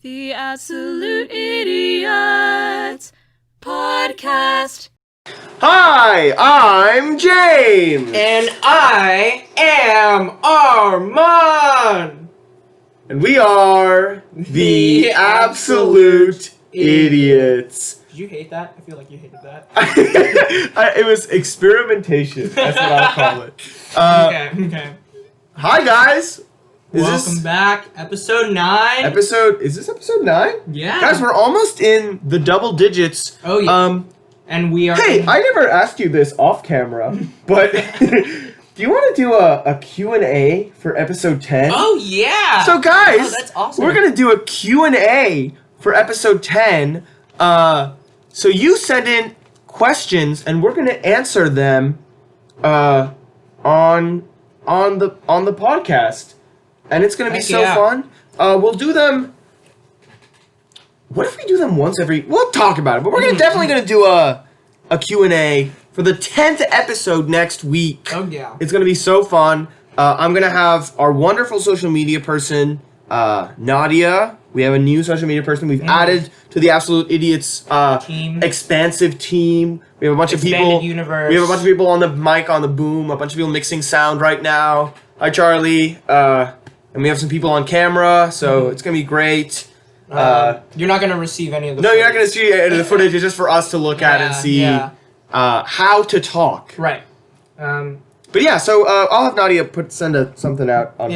The Absolute Idiots Podcast. Hi, I'm James. And I am Arman. And we are the Absolute Idiots. Did you hate that? I feel like you hated that. It was experimentation. That's what I'll call it. Okay. Hi, guys. Welcome back. Episode 9. Is this episode 9? Yeah. Guys, we're almost in the double digits. Oh, yeah. And we are... Hey, I never asked you this off camera, but do you want to do a Q&A for episode 10? Oh, yeah. So, guys, that's awesome. We're going to do a Q&A for episode 10. So you send in questions, and we're going to answer them on the podcast. And it's going to be so fun. We'll do them... What if we do them once every... We'll talk about it, but we're definitely going to do a Q&A for the 10th episode next week. Oh, yeah. It's going to be so fun. I'm going to have our wonderful social media person, Nadia. We have a new social media person we've added to the Absolute Idiots team. Expansive team. We have a bunch of people... Universe. We have a bunch of people on the mic, on the boom, a bunch of people mixing sound right now. Hi, Charlie. And we have some people on camera, so it's going to be great. You're not going to receive any of the No, footage. you're not going to see any of the footage. It's just for us to look at and see how to talk. Right. But yeah, so I'll have Nadia send something out on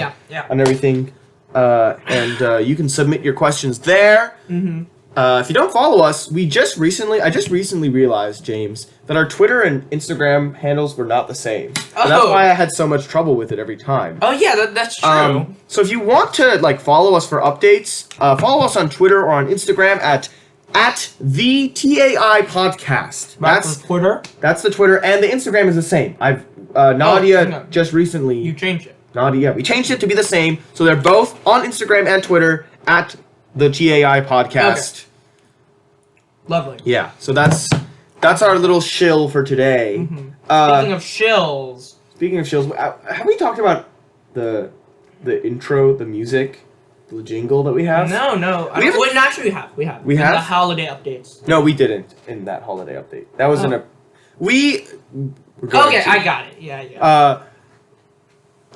everything. And you can submit your questions there. Mm-hmm. If you don't follow us, I just recently realized, James, that our Twitter and Instagram handles were not the same. And that's why I had so much trouble with it every time. Oh, yeah, that's true. So if you want to follow us for updates, follow us on Twitter or on Instagram at the TAI podcast. That's Twitter? That's the Twitter, and the Instagram is the same. Nadia just recently... You changed it. Nadia, we changed it to be the same, so they're both on Instagram and Twitter at the TAI podcast. Okay. Lovely. Yeah, so that's our little shill for today. Mm-hmm. Speaking of shills, have we talked about the intro, the music, the jingle that we have? No. Actually, we have. We have? The holiday updates. No, we didn't in that holiday update. That was in a... We... I got it. Yeah.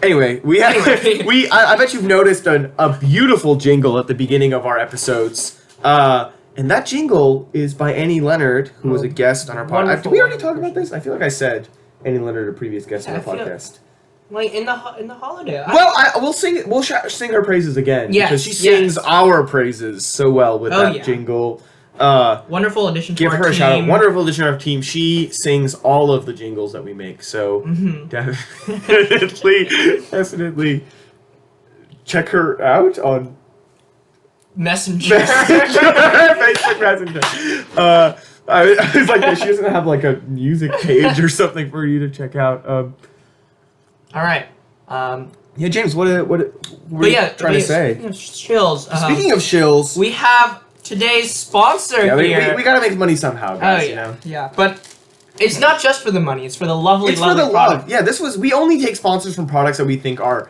Anyway, we have I bet you've noticed a beautiful jingle at the beginning of our episodes. And that jingle is by Annie Leonard, who was a guest on our podcast. Did we already talk about this? I feel like I said Annie Leonard, a previous guest on our podcast. Like in the holiday. We'll sing her praises again. Yes, because she sings our praises so well with that jingle. Wonderful addition to our team. Give her a shout out. Wonderful addition to our team. She sings all of the jingles that we make. So definitely check her out on Messenger. Facebook Messenger. I was like, she doesn't have like a music page or something for you to check out. All right. Yeah, James, what are you trying to say? Speaking of shills. Speaking of shills, we have today's sponsor here. We gotta make money somehow, guys. You know? Yeah, but it's not just for the money. It's for the lovely for the product. love. Yeah, we only take sponsors from products that we think are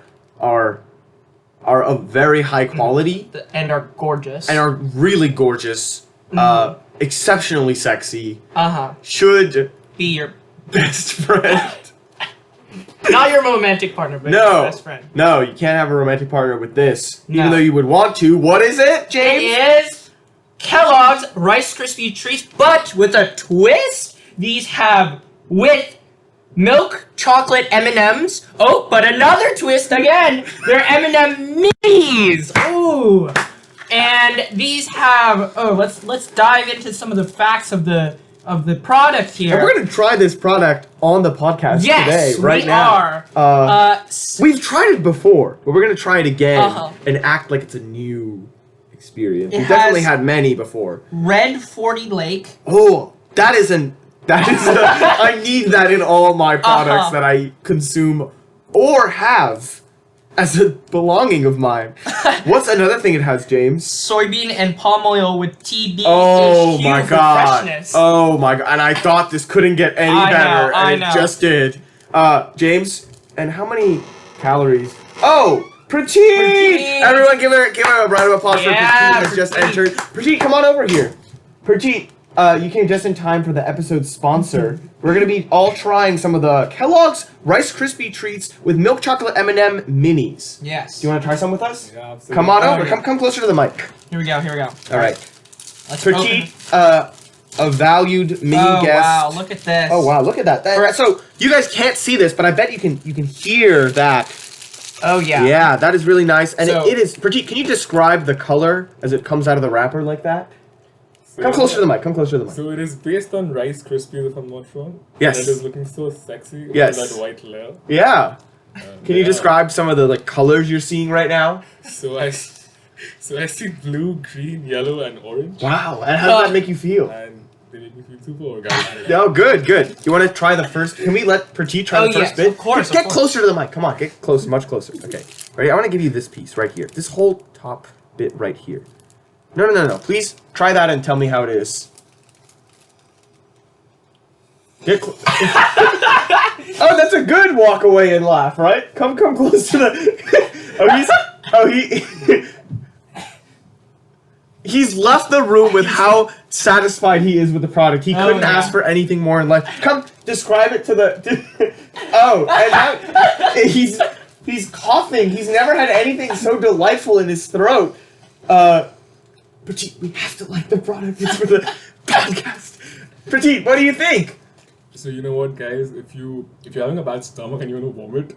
of very high quality and are gorgeous and are really gorgeous, exceptionally sexy. Should be your best friend. Not your romantic partner, but your best friend. No, you can't have a romantic partner with this, even though you would want to. What is it, James? It is Kellogg's Rice Krispie Treats, but with a twist. These have with milk chocolate M&Ms. Oh, but another twist again. They're M&M minis. Ooh. And these have let's dive into some of the facts of the product here. And we're gonna try this product on the podcast today, right now. We are. We've tried it before, but we're gonna try it again and act like it's a new experience. We've definitely had many before. Red 40 Lake. Oh, I need that in all my products that I consume or have as a belonging of mine. What's another thing it has, James? Soybean and palm oil with TBHQ Oh my god. freshness. Oh my god. And I thought this couldn't get any better, and it just did. James, and how many calories? Oh, Prateet! Everyone give her a round of applause for Yeah, Prateet has just Prateet. entered. Prateet, come on over here. Prateet, you came just in time for the episode's sponsor. We're gonna be all trying some of the Kellogg's Rice Krispie treats with milk chocolate M&M minis. Yes. Do you want to try some with us? Yeah, absolutely. Come on over. yeah. Come closer to the mic. Here we go. All right. Let's Prateet, a valued mini guest. wow, look at this. Oh wow, look at that. So you guys can't see this, but I bet you can hear that. Oh yeah. Yeah, that is really nice. And So- it is Prateet, can you describe the color as it comes out of the wrapper like that? Come closer to the mic. So it is based on Rice Krispies, if I'm not wrong. Yes. And it is looking so sexy Yes. with that white layer. Yeah. Can you Yeah. describe some of the like colors you're seeing right now? So I see blue, green, yellow, and orange. Wow. And how does that make you feel? And they make me feel super organic. Oh, good. You want to try the first? Can we let Prateet try the first yes, bit? of course, Get of course. closer to the mic. Come on, get close, much closer. Okay. Ready? I want to give you this piece right here. This whole top bit right here. No. Please try that and tell me how it is. Get oh, that's a good walk away and laugh, right? Come close to the. He's left the room with how satisfied he is with the product. He couldn't ask for anything more in life. Come, describe it to the. Oh, and now he's coughing. He's never had anything so delightful in his throat. Prateet, we have to like the product. It's for the podcast. Prateet, what do you think? So you know what, guys? If you're having a bad stomach and you want to vomit,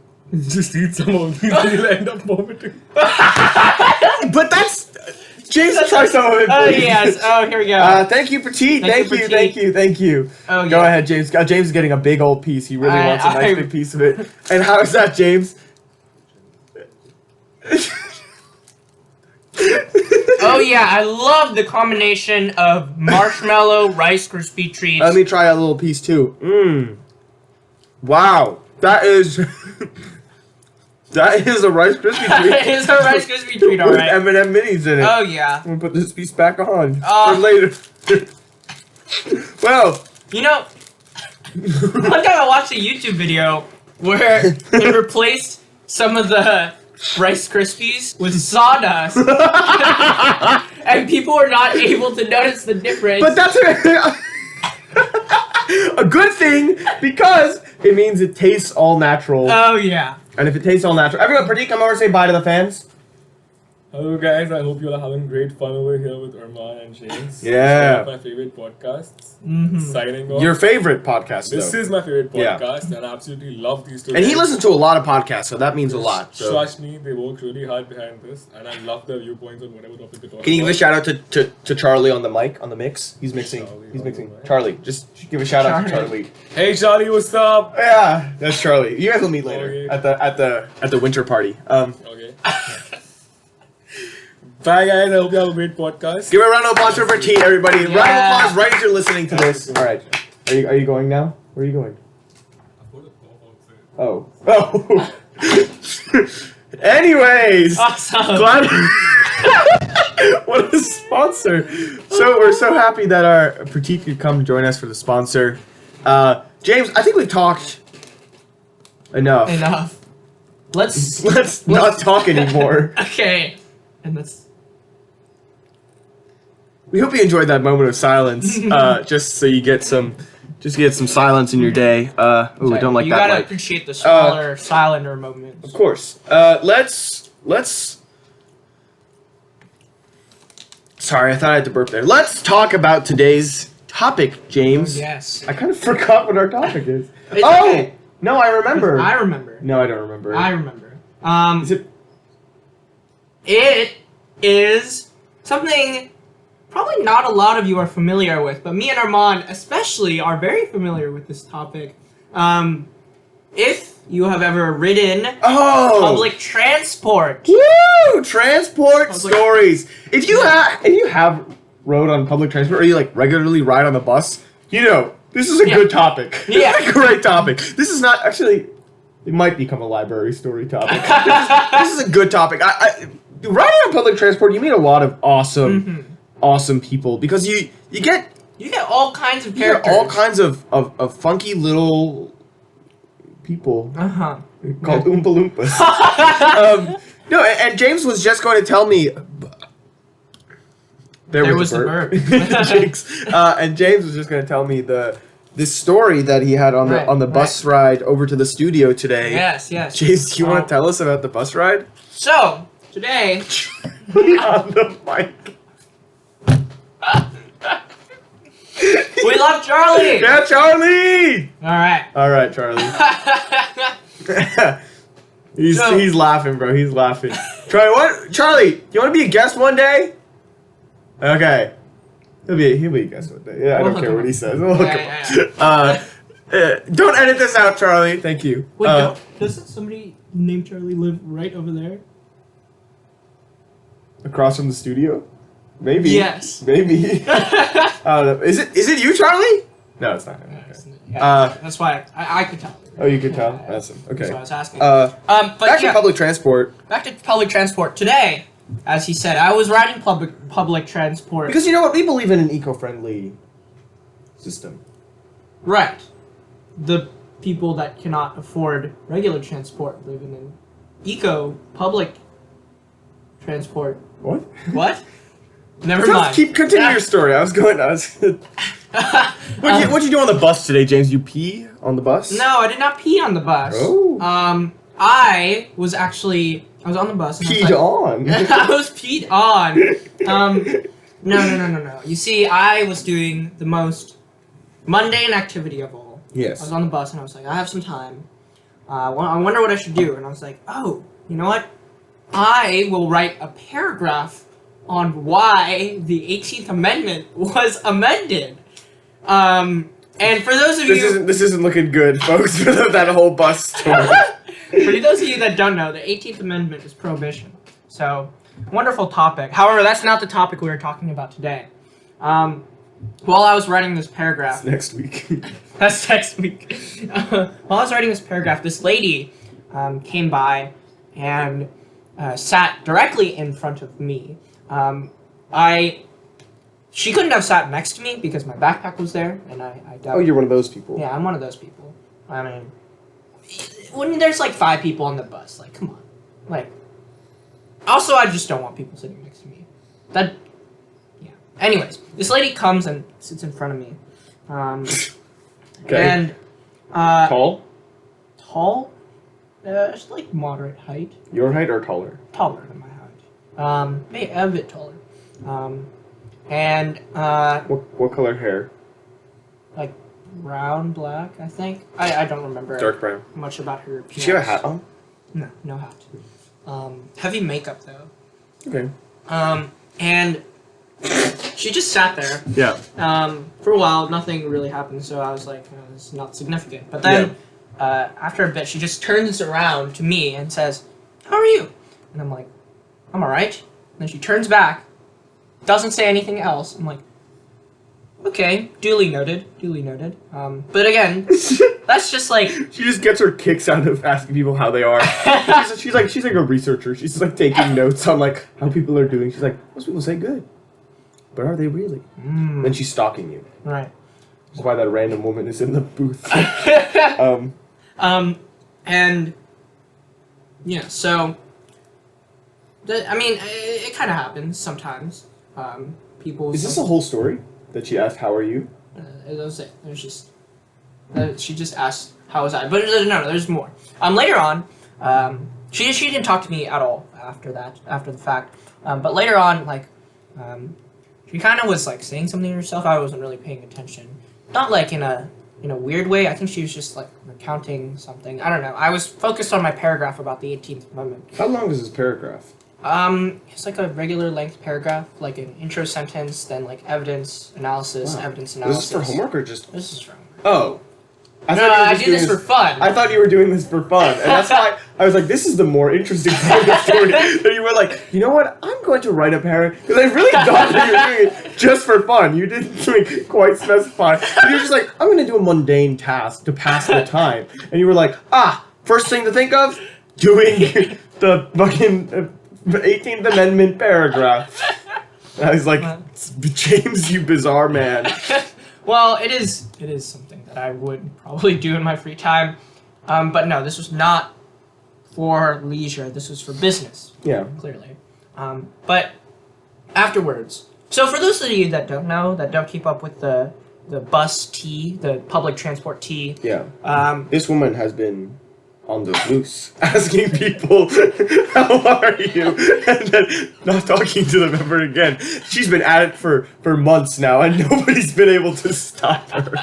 just eat some of these and you'll end up vomiting. But that's James. Try some of it, Oh please. yes. Oh, here we go. Thank you, Prateet. Thank you, Thank you. Oh, Go yeah. ahead, James. James is getting a big old piece. He really wants a nice I- big piece of it. And how is that, James? Oh yeah, I love the combination of marshmallow, Rice Krispie treats. Let me try a little piece too. Wow, that is that is a Rice Krispie treat. It is a Rice Krispie treat, with alright. M&M minis in it. Oh yeah. I'm gonna put this piece back on Oh. for later. Well, You know, one time I watched a YouTube video where they replaced some of the Rice Krispies with sawdust, and people were not able to notice the difference. but that's a good thing because it means it tastes all natural. Oh yeah. And if it tastes all natural, everyone, Prateek, come over and say bye to the fans. Hello guys, I hope you're having great fun over here with Arman and James. Yeah. It's one of my favorite podcasts. Mhm. Signing off. Your favorite podcast, This though. is my favorite Yeah. podcast, and I absolutely love these two. And he guys. listens to a lot of podcasts, so that means a lot. So. Trust me, they work really hard behind this, and I love their viewpoints on whatever topic they talk Can you give a about. shout out to Charlie on the mic, on the mix? He's mixing. Charlie He's on mixing. the mic. Charlie, just give a shout out to Charlie. Charlie. Hey Charlie, what's up? Yeah, that's Charlie. You guys will meet later Okay. at the winter party. Okay. Bye guys, I hope you have a great podcast. Give a round of applause for Prateek, everybody. Round of Yeah. applause right as you're listening to this. All right, are you going now? Where are you going? Oh. Anyways, Awesome. glad. What a sponsor! So we're so happy that our Prateek could come join us for the sponsor. James, I think we've talked enough. Enough. Let's Let's not talk anymore. Okay. And let's. We hope you enjoyed that moment of silence. Just so you get some silence in your day. Ooh, we don't like you that gotta light. appreciate the smaller, silenter moments. Of course. Let's. Sorry, I thought I had to burp there. Let's talk about today's topic, James. Yes. I kind of forgot what our topic is. It's Oh okay. no, I remember. I remember. No, I don't remember. I remember. Is it? It is something probably not a lot of you are familiar with, but me and Armand especially are very familiar with this topic. If you have ever ridden Oh. public transport, Woo! Transport Public- stories. If you have rode on public transport, or you like regularly ride on the bus, you know this is a Yeah. good topic. Yeah. This is a great topic. This is not actually. It might become a library story topic. This is a good topic. Riding on public transport, you meet a lot of awesome people because you get you get all kinds of you get characters. all kinds of funky little people Uh-huh. called Oompa Loompas. No, and James was just going to tell me. There was the burp. Jinx. And James was just going to tell me this story that he had on the bus ride over to the studio today. Yes. James, do you want to tell us about the bus ride? So today, on the mic. we love Charlie. Yeah, Charlie. All right, Charlie. He's laughing, bro. He's laughing. Charlie, do you want to be a guest one day? Okay. He'll be a guest one day. Yeah, I don't care what he says. Don't edit this out, Charlie. Thank you. Wait, doesn't somebody named Charlie live right over there? Across from the studio? Maybe. Yes. Maybe. I don't know. Is it you, Charlie? No, it's not him. Okay. That's why I could tell. Oh, you could tell? That's him. Okay. That's what I was asking. But back to public transport. Back to public transport. Today, as he said, I was riding public transport. Because you know what? We believe in an eco-friendly system. Right. The people that cannot afford regular transport live in an public transport. What? What? Never mind. Continue your story. What'd you do on the bus today, James? You pee on the bus? No, I did not pee on the bus. Oh. I was on the bus. And Peed on? I was peed on. No. You see, I was doing the most mundane activity of all. Yes. I was on the bus and I was like, I have some time. I wonder what I should do. And I was like, oh, you know what? I will write a paragraph on why the 18th Amendment was amended. And for those of this isn't looking good, folks. For that whole bus story. For those of you that don't know, the 18th Amendment is prohibition. So, wonderful topic. However, that's not the topic we were talking about today. While I was writing this paragraph... That's next week. That's next week. While I was writing this paragraph, this lady came by and sat directly in front of me. She couldn't have sat next to me because my backpack was there, and I doubt... Oh, you're one of those people. Yeah, I'm one of those people. I mean... When there's like 5 people on the bus, like, come on. Like, also, I just don't want people sitting next to me. Yeah. Anyways, this lady comes and sits in front of me. Okay. And, Tall? Tall? It's like moderate height. Your height or taller? Taller than my height. Maybe a bit taller. What color hair? Like, brown, black, I think. I don't remember Dark brown. much about her. Does she have a hat on? No hat. Heavy makeup though. Okay. And she just sat there. Yeah. For a while, nothing really happened, so I was like, it's not significant. But then, after a bit, she just turns around to me and says, "How are you?" And I'm like, "I'm alright." And then she turns back, doesn't say anything else. I'm like, okay, duly noted. But again, that's just like... She just gets her kicks out of asking people how they are. she's like a researcher. She's like taking notes on like how people are doing. She's like, most people say good, but are they really? Then she's stalking you. Right. That's why that random woman is in the booth. And yeah, so it kind of happens sometimes. People. Is this a whole story that she asked, "How are you"? That was it. It was just she just asked, "How was I?" But no, there's more. Later on, she didn't talk to me at all after the fact. But later on, like, she kind of was like saying something to herself. I wasn't really paying attention. Not like in a weird way. I think she was just like recounting something. I don't know. I was focused on my paragraph about the 18th Amendment. How long is this paragraph? It's like a regular length paragraph, like an intro sentence, then like evidence analysis. Is this for homework or just? This is for homework. Oh. I do this for fun. I thought you were doing this for fun, and that's why I was like, "This is the more interesting part of the story." That you were like, "You know what? I'm going to write a paragraph," because I really thought that you were doing it just for fun. You didn't like, quite specify. And you're just like, "I'm going to do a mundane task to pass the time," and you were like, first thing to think of, doing the fucking 18th Amendment paragraph." And I was like, "James, you bizarre man." Well, it is something that I would probably do in my free time. But no, this was not for leisure. This was for business. Yeah. Clearly. But afterwards. So for those of you that don't know, that don't keep up with the bus tea, the public transport tea. Yeah. This woman has been on the loose, asking people, how are you? And then not talking to them ever again. She's been at it for months now, and nobody's been able to stop her.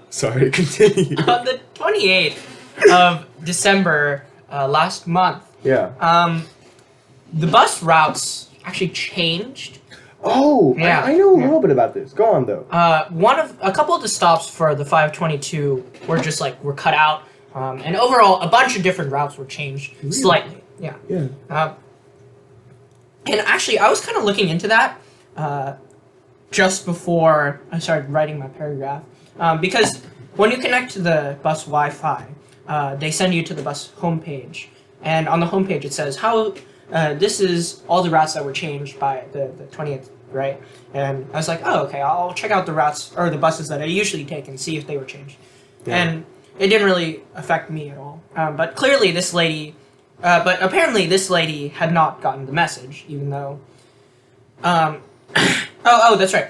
Sorry, continue. On the 28th of December, last month, Yeah. the bus routes actually changed. Oh, Yeah. I know a little bit about this. Go on, though. A couple of the stops for the 522 were cut out, and overall a bunch of different routes were changed slightly. Yeah. Yeah. And actually, I was kind of looking into that just before I started writing my paragraph, because when you connect to the bus Wi-Fi, they send you to the bus homepage, and on the homepage it says how. This is all the routes that were changed by the 20th, right? And I was like, oh, okay, I'll check out the routes, or the buses that I usually take and see if they were changed. Yeah. And it didn't really affect me at all. But apparently this lady had not gotten the message, even though... oh, that's right.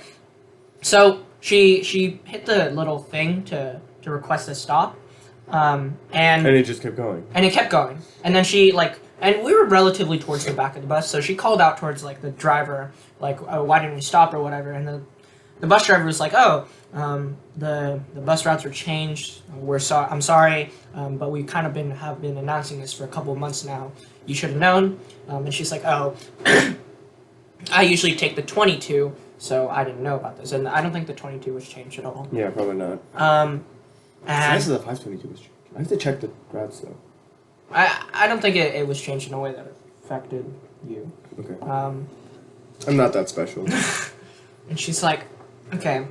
So she hit the little thing to request a stop, and it just kept going. And it kept going. And then she, and we were relatively towards the back of the bus, so she called out towards, the driver, oh, why didn't we stop or whatever, and the bus driver was like, oh, the bus routes were changed, I'm sorry, but we kind of have been announcing this for a couple of months now, you should have known, and she's like, oh, I usually take the 22, so I didn't know about this, and I don't think the 22 was changed at all. Yeah, probably not. And This is the 522 was changed. I have to check the routes, though. I don't think it was changed in a way that affected you. Okay. I'm not that special. And she's like, okay,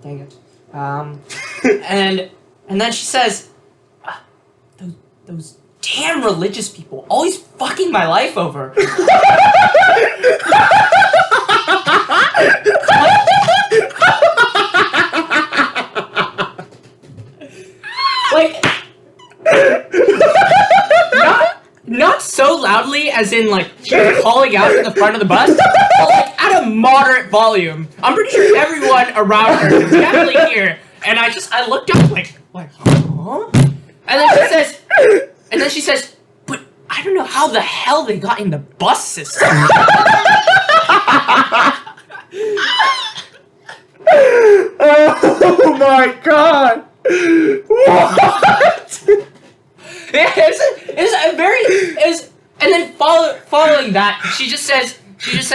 dang it. And then she says, those damn religious people always fucking my life over. Not so loudly as in she was calling out to the front of the bus, but at a moderate volume. I'm pretty sure everyone around her could definitely hear. And I looked up huh? And then she says, but I don't know how the hell they got in the bus system. Oh my god! What? And then following that, she just says, is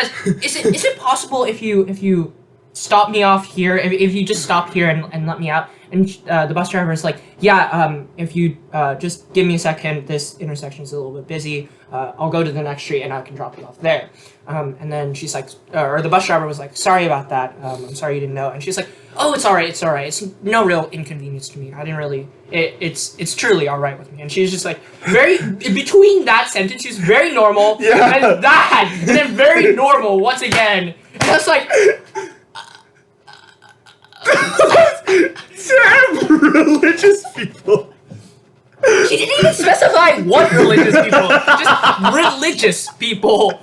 it possible if you stop me off here, if you just stop here and let me out? And the bus driver is like, yeah, if you just give me a second, this intersection is a little bit busy. I'll go to the next street and I can drop you off there. And then she's like, or the bus driver was like, sorry about that. I'm sorry you didn't know. And she's like, oh, it's all right. It's no real inconvenience to me. I didn't really. It's truly all right with me. And she's just like very between that sentence, she was very normal, Yeah. and then very normal once again. And I was like. Damn religious people. She didn't even specify what religious people. Just religious people.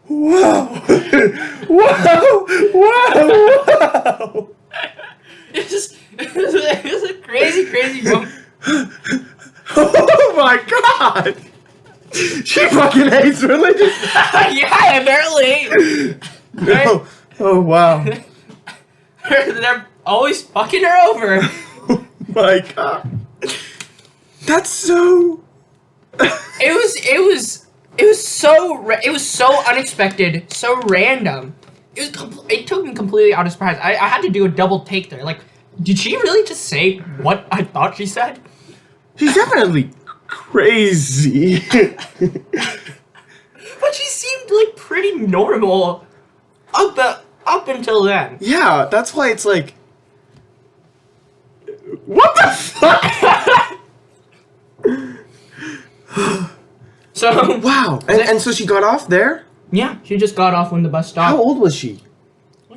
Wow. Wow. It was a crazy moment. Oh my god. She fucking hates religion. Yeah, apparently. No. Oh wow. They're always fucking her over. Oh my god. That's so. It was so unexpected, so random. It took me completely out of surprise. I had to do a double take there. Did she really just say what I thought she said? She's definitely crazy. But she seemed pretty normal up until then. Yeah, that's why it's like. What the fuck? So Wow. And so she got off there? yeah, she just got off when the bus stopped. How old was she?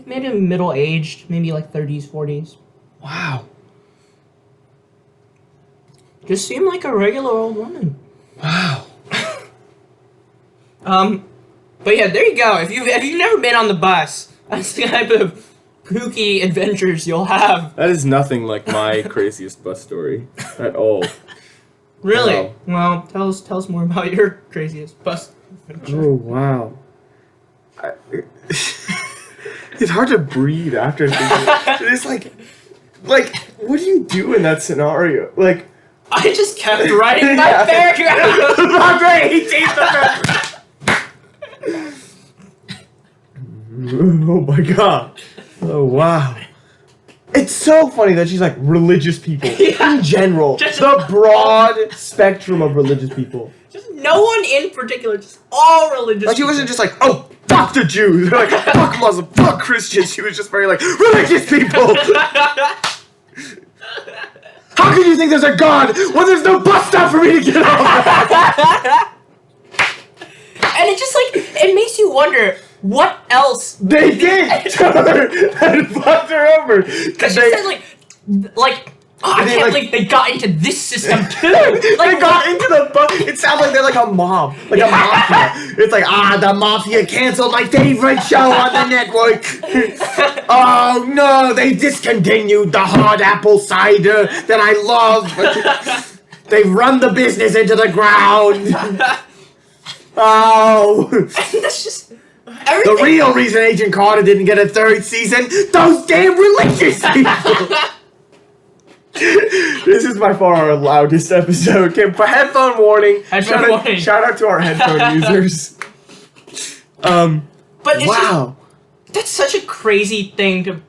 Maybe middle aged, maybe 30s, 40s. Wow. just seemed like a regular old woman. Wow. But yeah, there you go. If you've never been on the bus, that's the type of kooky adventures you'll have. That is nothing like my craziest bus story at all. Really? Wow. Well, tell us more about your craziest bus adventure. Oh wow. It's hard to breathe after thinking. It's like, what do you do in that scenario? Like, I just kept writing my Yeah. paragraph. Not great. He changed the paragraph. Oh my god. Oh wow. It's so funny that she's like religious people in general. Just- the broad spectrum of religious people. Just no one in particular, just all religious. Like she people. wasn't just like, oh, fuck the Jews. Like, fuck Muslims, fuck Christians. She was just very like, religious people. How can you think there's a God when there's no bus stop for me to get off? And it just it makes you wonder what else They did to her and fucked her over. because she said oh, I They, can't like- believe they got into this system too. They got into the bus. It sounds like they're like a mob, like a mafia. It's like, the mafia canceled my favorite show on the network. Oh no, they discontinued the hard apple cider that I love. They run the business into the ground. Oh, That's just the everything. real reason Agent Carter didn't get a third season, those damn religious people. This is by far our loudest episode. Okay, headphone warning. Headphone warning. Shout out to our headphone users. But it's Wow. just, that's such a crazy thing to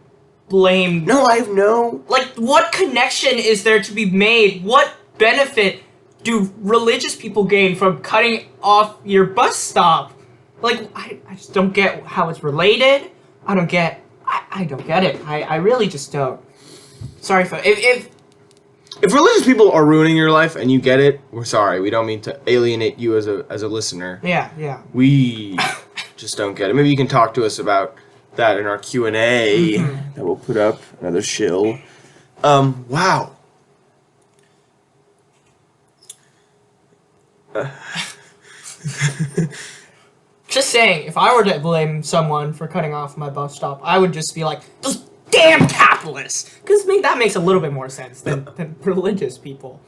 blame. No, I have no. Like, what connection is there to be made? What benefit do religious people gain from cutting off your bus stop? Like, I just don't get how it's related. I don't get it. I really just don't. Sorry for If religious people are ruining your life and you get it, we're sorry. We don't mean to alienate you as a listener. yeah. We just don't get it. Maybe you can talk to us about that in our Q&A that we'll put up. Another shill. Wow. Just saying, if I were to blame someone for cutting off my bus stop, I would just be like, those damn capitalists! Because that makes a little bit more sense than religious people.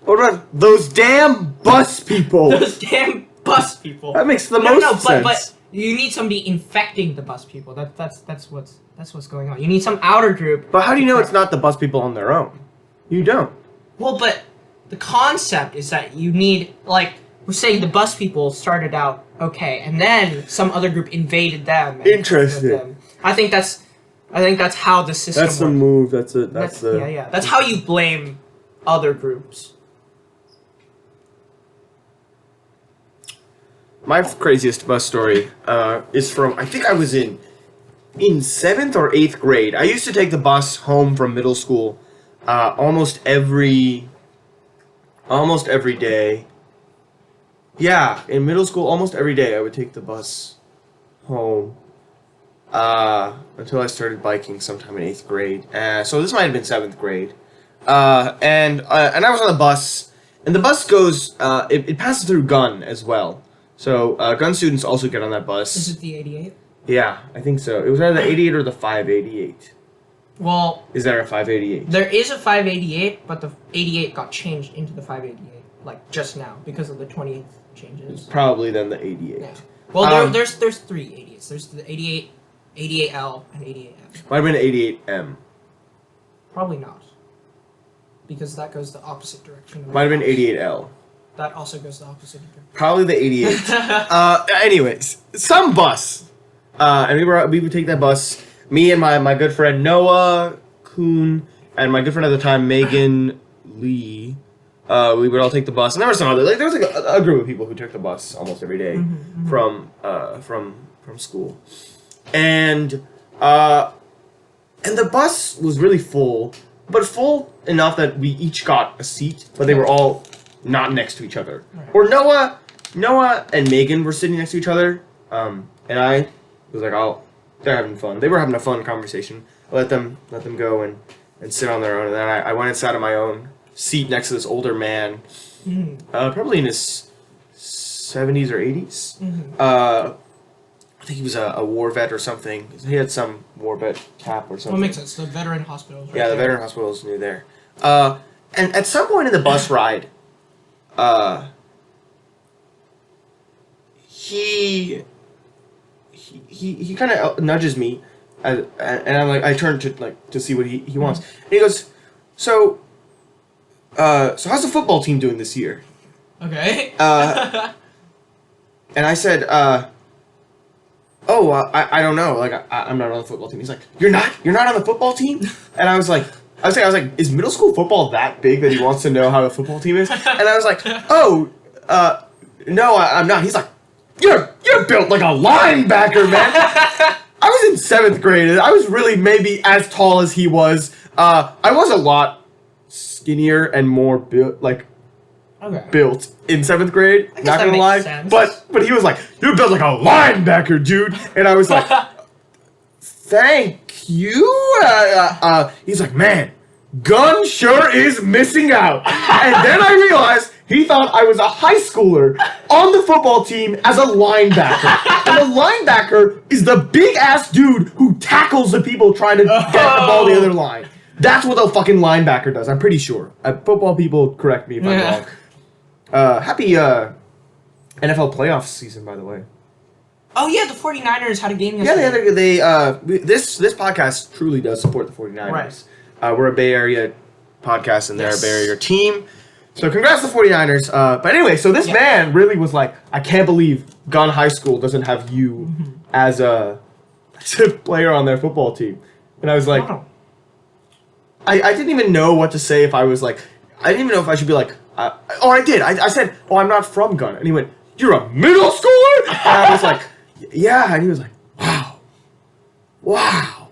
What about those damn bus people? Those damn bus people. That makes the most sense. But you need somebody infecting the bus people. That's what's going on. You need some outer group. But how do you know it's not the bus people on their own? You don't. Well, but the concept is that you need, we're saying the bus people started out okay, and then some other group invaded them. and Interesting. with them. I think that's how the system That's the works. move. That's the. Yeah. That's how you blame other groups. My craziest bus story is from, I think I was in 7th or 8th grade. I used to take the bus home from middle school almost every day. Yeah, in middle school, almost every day I would take the bus home until I started biking sometime in 8th grade. So this might have been 7th grade. And I was on the bus, and the bus goes, it passes through Gunn as well. So, gun students also get on that bus. Is it the 88? Yeah, I think so. It was either the 88 or the 588. Well, Is there a 588? there is a 588, but the 88 got changed into the 588, just now, because of the 28th changes. Probably then the 88. Yeah. Well, Um, there's 3 88s. There's the 88, 88L, and 88F. Might have been 88M. Probably not. Because that goes the opposite direction. Might have been 88L. That also goes the opposite direction. Probably the 88. Anyways, some bus. And we would take that bus. Me and my good friend Noah Kuhn and my good friend at the time Megan Lee. We would all take the bus, and there were some other there was a group of people who took the bus almost every day from school, and the bus was really full, but full enough that we each got a seat, but they were all not next to each other. Right. Or Noah and Megan were sitting next to each other, and I was like, they're having fun. They were having a fun conversation. I let them go and sit on their own, and then I went inside of my own seat next to this older man, probably in his 70s or 80s. I think he was a war vet or something. He had some war vet cap or something. Well, makes sense. The veteran hospitals. Yeah, the veteran hospital is near there. And at some point in the bus ride, he kind of nudges me, and I'm like, I turn to see what he wants, and he goes, so how's the football team doing this year? Okay. And I said, I don't know, like I'm not on the football team. He's like, you're not on the football team? And I was like, is middle school football that big that he wants to know how the football team is? And I was like, no, I'm not. He's like, you're built like a linebacker, man. I was in 7th grade, and I was really maybe as tall as he was. I was a lot skinnier and more built in 7th grade. Not gonna lie, sense. but he was like, you're built like a linebacker, dude. And I was like, thank you. He's like, man, Gunn sure is missing out. And then I realized he thought I was a high schooler on the football team as a linebacker. And the linebacker is the big ass dude who tackles the people trying to get the ball the other line. That's what the fucking linebacker does, I'm pretty sure. Football people, correct me if I'm wrong. Happy NFL playoff season, by the way. Oh yeah, the 49ers had a game yesterday. Yeah, this podcast truly does support the 49ers. Right. We're a Bay Area podcast, and they're a Bay Area team. So congrats to the 49ers. But anyway, so this man really was like, I can't believe Gunn High School doesn't have you as a player on their football team. And I was like, Wow. I didn't even know what to say if I was like, I didn't even know if I should be like, I did. I said, I'm not from Gunn. And he went, you're a middle schooler? And I was like, yeah. And he was like, wow.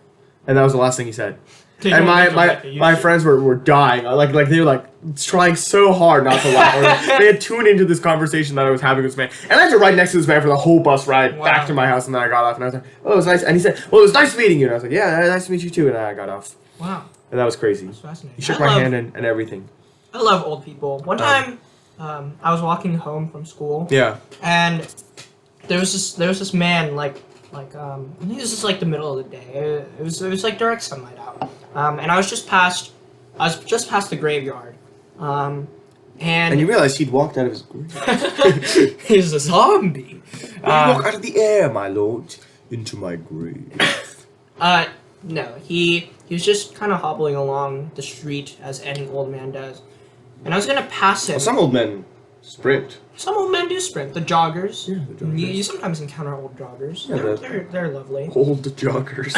And that was the last thing he said. And my friends were dying. Like they were like trying so hard not to laugh. Or they had tuned into this conversation that I was having with this man. And I had to ride next to this man for the whole bus ride back to my house, and then I got off and I was like, oh, it was nice. And he said, well, it was nice meeting you. And I was like, yeah, nice to meet you too. And then I got off. Wow. And that was crazy. That's fascinating. He shook my hand and everything. I love old people. One time, I was walking home from school. Yeah. And there was this man I think this is like the middle of the day. It was like direct sunlight out. And I was just past the graveyard. And you realized he'd walked out of his grave. he's a zombie. You walk out of the air, my lord, into my grave. No, he was just kind of hobbling along the street as any old man does. And I was gonna pass him. Well, some old men sprint. Some old men do sprint. The joggers. Yeah, the joggers. You sometimes encounter old joggers. Yeah, they're lovely. Old joggers.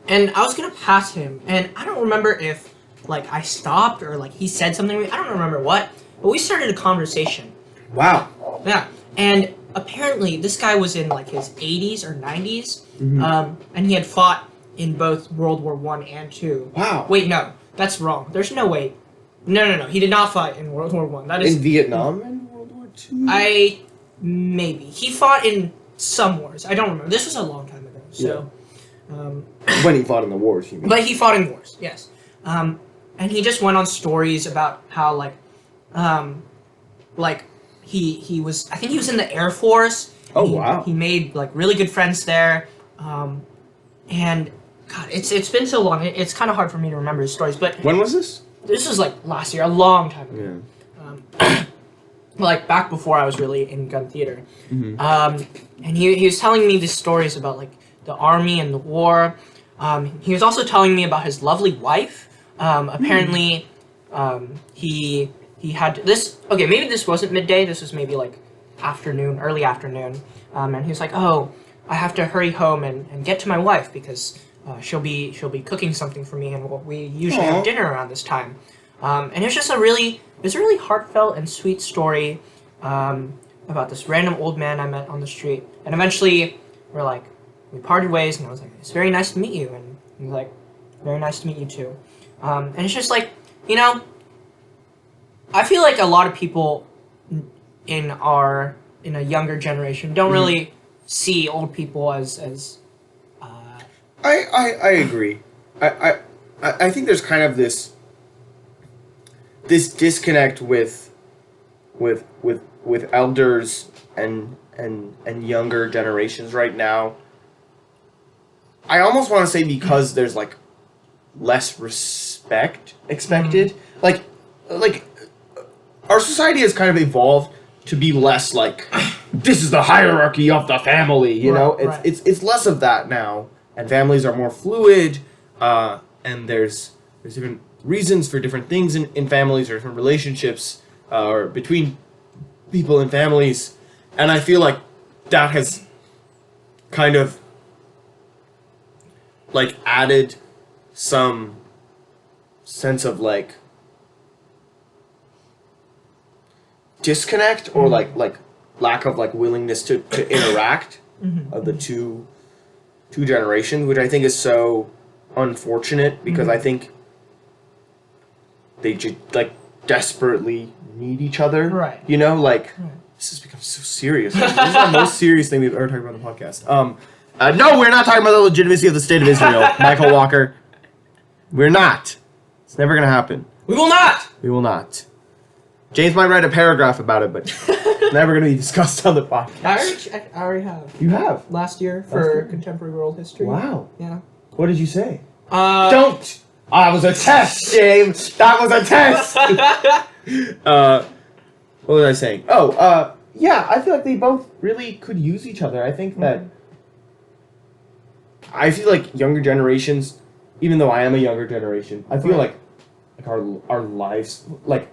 And I was gonna pass him, and I don't remember if I stopped or he said something to me. I don't remember what, but we started a conversation. Wow. Yeah, and apparently this guy was in his 80s or 90s, and he had fought in both World War I and II. Wow. Wait, no, that's wrong. There's no way. No. He did not fight in World War I. That is in Vietnam and World War II. Maybe he fought in some wars. I don't remember. This was a long time ago. So. Yeah. When he fought in the wars, you mean? But he fought in wars, yes. And he just went on stories about how he was. I think he was in the Air Force. Oh wow! He made really good friends there. And God, it's been so long. It's kind of hard for me to remember his stories. But when was this? This was last year, a long time ago. Yeah. Back before I was really in gun theater. And he was telling me these stories about the army and the war. He was also telling me about his lovely wife. Apparently, he had this. Okay, maybe this wasn't midday. This was maybe afternoon, early afternoon. And he was like, "Oh, I have to hurry home and get to my wife because she'll be cooking something for me, and we usually have dinner around this time." And it was just a really heartfelt and sweet story about this random old man I met on the street. And eventually, we parted ways, and I was like, "It's very nice to meet you," and he was like, "Very nice to meet you too." And it's just I feel like a lot of people in a younger generation don't really see old people as. I agree. I think there's kind of this this disconnect with elders and younger generations right now. I almost want to say because there's like less respect expected. Like our society has kind of evolved to be less like this is the hierarchy of the family, you know? It's less of that now, and families are more fluid, and there's different reasons for different things in families or different relationships or between people in families, and I feel like that has kind of like added some sense of like disconnect or like lack of like willingness to interact of the two generations, which I think is so unfortunate because I think they just like desperately need each other. Right. You know, like this has become so serious. This is the most serious thing we've ever talked about on the podcast. No, we're not talking about the legitimacy of the state of Israel, Michael Walker. We're not. It's never gonna happen. We will not. We will not. James might write a paragraph about it, but it's never gonna be discussed on the podcast. I already have. You have? Last year for contemporary world history. Wow. Yeah. What did you say? Don't! That was a test, James! That was a test! What was I saying? Yeah, I feel like they both really could use each other. I think that... I feel like younger generations, even though I am a younger generation, I feel like our lives, like,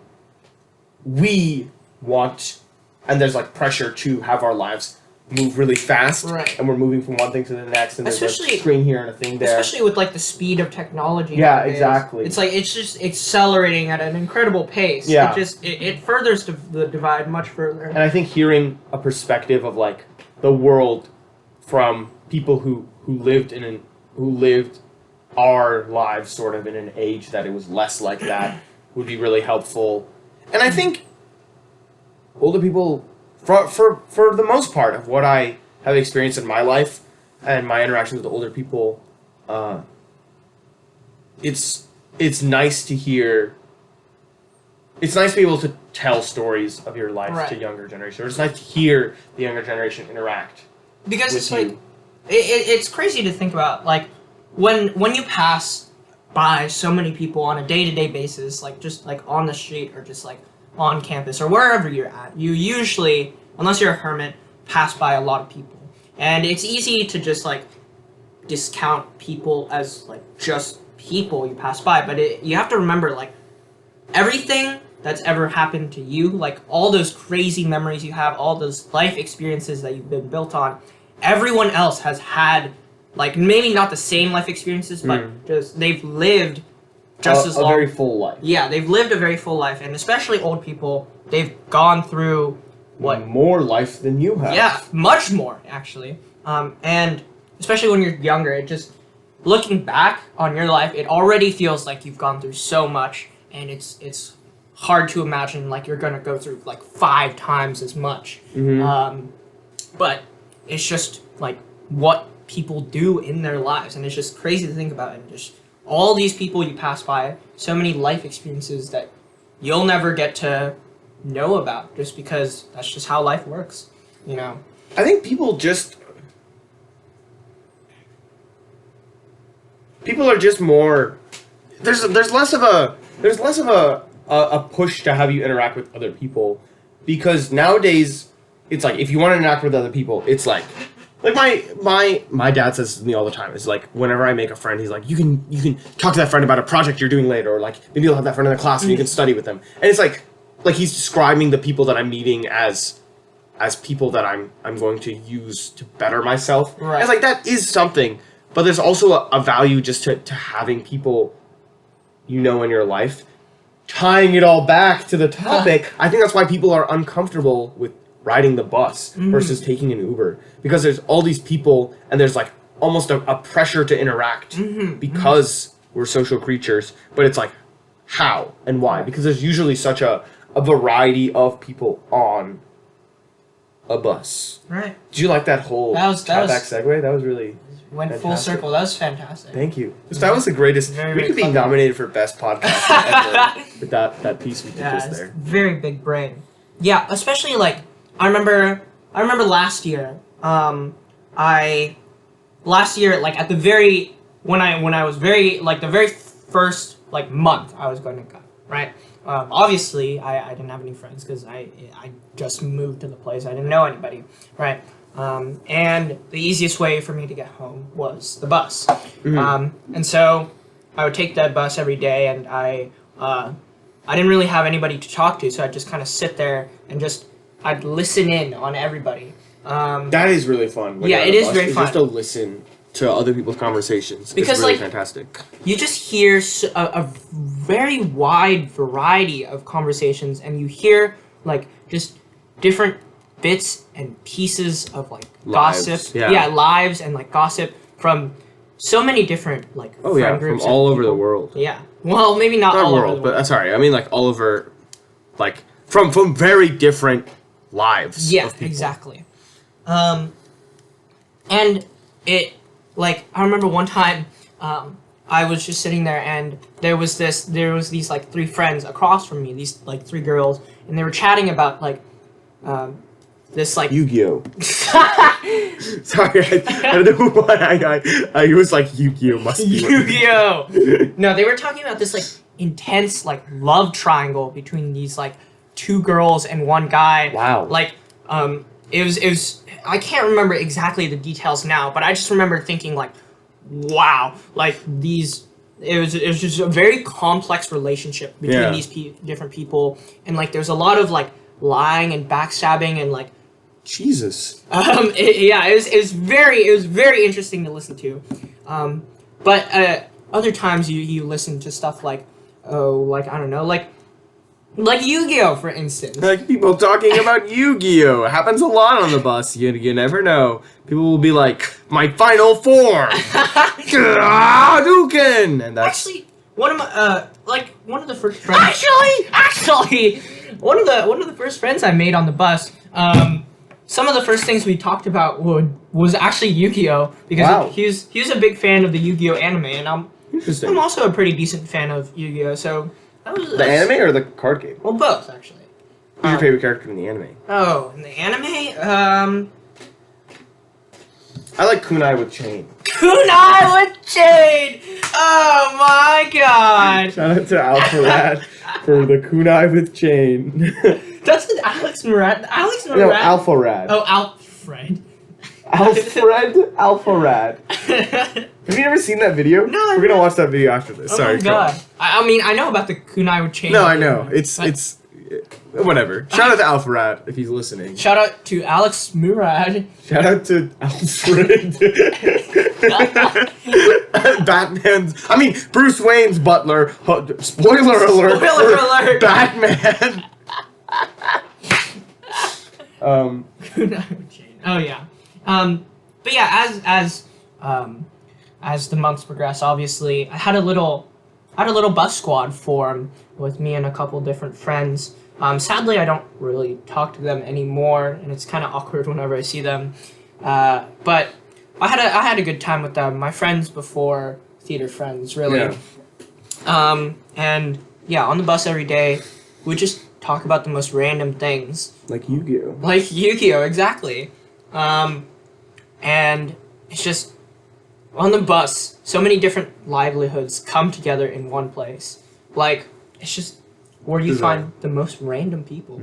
we want, and there's like pressure to have our lives move really fast, and we're moving from one thing to the next, and there's a screen here and a thing there. Especially with like the speed of technology. Yeah, nowadays. exactly. It's like it's just accelerating at an incredible pace. Yeah. It furthers the divide much further. And I think hearing a perspective of like the world from people who lived our lives sort of in an age that it was less like that would be really helpful. And I think older people, for the most part of what I have experienced in my life and my interactions with older people, it's nice to hear. It's nice to be able to tell stories of your life to younger generation. Or it's nice to hear the younger generation interact. Because with it's you. like it's crazy to think about, like when you pass by so many people on a day-to-day basis, like just like on the street or just like on campus or wherever you're at, you usually, unless you're a hermit, pass by a lot of people, and it's easy to just like discount people as like just people you pass by, but you have to remember, like, everything that's ever happened to you, like all those crazy memories you have, all those life experiences that you've been built on, everyone else has had, like, maybe not the same life experiences, but just they've lived just as long. A very full life. Yeah, they've lived a very full life, and especially old people, they've gone through more life than you have. Yeah, much more actually. And especially when you're younger, it just, looking back on your life, it already feels like you've gone through so much, and it's hard to imagine like you're gonna go through like 5 times as much. But it's just like what people do in their lives, and it's just crazy to think about. And just all these people you pass by, so many life experiences that you'll never get to know about, just because that's just how life works, you know. I think people are just more. There's less of a push to have you interact with other people, because nowadays it's like if you want to interact with other people, it's like my dad says to me all the time. It's like whenever I make a friend, he's like, you can talk to that friend about a project you're doing later, or like maybe you'll have that friend in the class and you can study with them. And it's like he's describing the people that I'm meeting as people that I'm going to use to better myself. Right. It's like that is something, but there's also a value just to having people you know in your life. Tying it all back to the topic, I think that's why people are uncomfortable with riding the bus versus taking an Uber, because there's all these people and there's like almost a pressure to interact because we're social creatures, but it's like how and why, because there's usually such a variety of people on a bus. Right. Did you like that whole That was back segue? That was really went full fantastic. circle. That was fantastic. Thank you. That was the greatest. Very, We very could be clever. nominated for best podcast ever with that piece we did Yeah, just it's there. very big brain. Yeah, especially like I remember last year. Last year like at the very when I was very like the very first like month I was going to go, right? Obviously I didn't have any friends because I just moved to the place. I didn't know anybody, right? And the easiest way for me to get home was the bus. And so I would take that bus every day, and I didn't really have anybody to talk to, so I'd just kind of sit there and I'd listen in on everybody. That is really fun. when Yeah, you're on it a is bus, very is fun. Just to listen to other people's conversations. Because, it's really like, fantastic. You just hear a very wide variety of conversations, and you hear like just different bits and pieces of like Lives, gossip, yeah. lives and like gossip from so many different like Oh friend yeah, from groups all and over the people. world. Yeah, well, maybe not Not all over world, the but world. sorry, I mean like all over, like from very different lives. Yeah, of people. exactly. And it, like, I remember one time, I was just sitting there, and there was these like three friends across from me, these like three girls, and they were chatting about like, this like. Yu-Gi-Oh. Sorry, I don't know why I was like Yu-Gi-Oh must be. Yu-Gi-Oh! No, they were talking about this like intense like love triangle between these like two girls and one guy. Wow. Like, it was I can't remember exactly the details now, but I just remember thinking like, wow, like these. It was just a very complex relationship between Yeah. these different people, and like there's a lot of like lying and backstabbing and like. Jesus. It was very interesting to listen to, but other times you listen to stuff like I don't know, like Yu-Gi-Oh, for instance. Like people talking about Yu-Gi-Oh! It happens a lot on the bus. You never know. People will be like, "My final form, Hadouken!" And that's Actually, one of my one of the first friends. Actually, one of the first friends I made on the bus. Some of the first things we talked about was actually Yu-Gi-Oh, because Wow. he was a big fan of the Yu-Gi-Oh anime, and I'm interesting. also a pretty decent fan of Yu-Gi-Oh. So The anime or the card game? Well, both actually. Who's your favorite character in the anime? Oh, in the anime, I like Kunai with chain. Kunai with chain. Oh my god. Shout out to Alpharad for the Kunai with chain. That's an Alex Morat. Alex Morat. No, Alpharad. Oh, Alfred. Alpharad. Have you ever seen that video? No, We're I've gonna not. watch that video after this. Oh Sorry. my go on. god. I mean, I know about the Kunai with chain. No, I know. It's But- whatever. Shout out to Alpharad if he's listening. Shout out to Alex Murad. Shout out to Alfred. Bruce Wayne's butler. Spoiler alert. Spoiler for alert. Batman. Kunai with chain. Oh yeah. But yeah, as the months progress, obviously, I had a little bus squad form with me and a couple different friends. Sadly, I don't really talk to them anymore, and it's kind of awkward whenever I see them. But I had a good time with them. My friends before theater friends, really. Yeah. And yeah, on the bus every day, we just talk about the most random things. Like Yu-Gi-Oh. Like Yu-Gi-Oh, exactly. And it's just on the bus, so many different livelihoods come together in one place. Like, it's just where you Bizarre. find the most random people.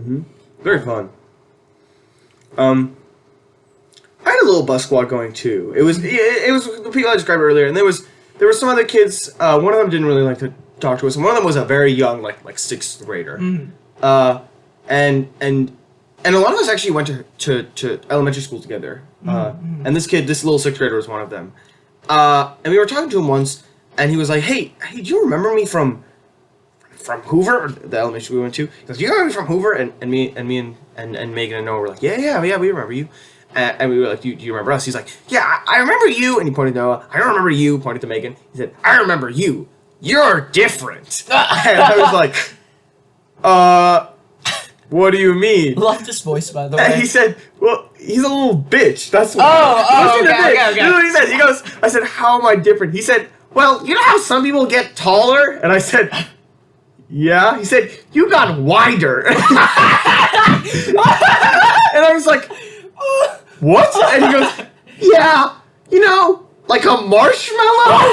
Very fun. I had a little bus squad going too. It was the people I described earlier, and there was some other kids. One of them didn't really like to talk to us, and one of them was a very young, like sixth grader. And a lot of us actually went to elementary school together. And this little sixth grader was one of them. And we were talking to him once, and he was like, "Hey, do you remember me from Hoover, the elementary school we went to?" He goes, "Do you remember me from Hoover?" And me and Megan and Noah were like, yeah, we remember you. And we were like, do you remember us? He's like, "Yeah, I remember you." And he pointed to Noah. "I don't remember you," pointing to Megan. He said, "I remember you. You're different." And I was like, what do you mean? Love this voice, by the And way. he said, well, he's a little bitch. That's what. Oh, Listen to okay, this. okay. This is what he said. He goes, I said, how am I different? He said, well, you know how some people get taller? And I said, yeah. He said, you got wider. And I was like, what? And he goes, yeah, you know, like a marshmallow?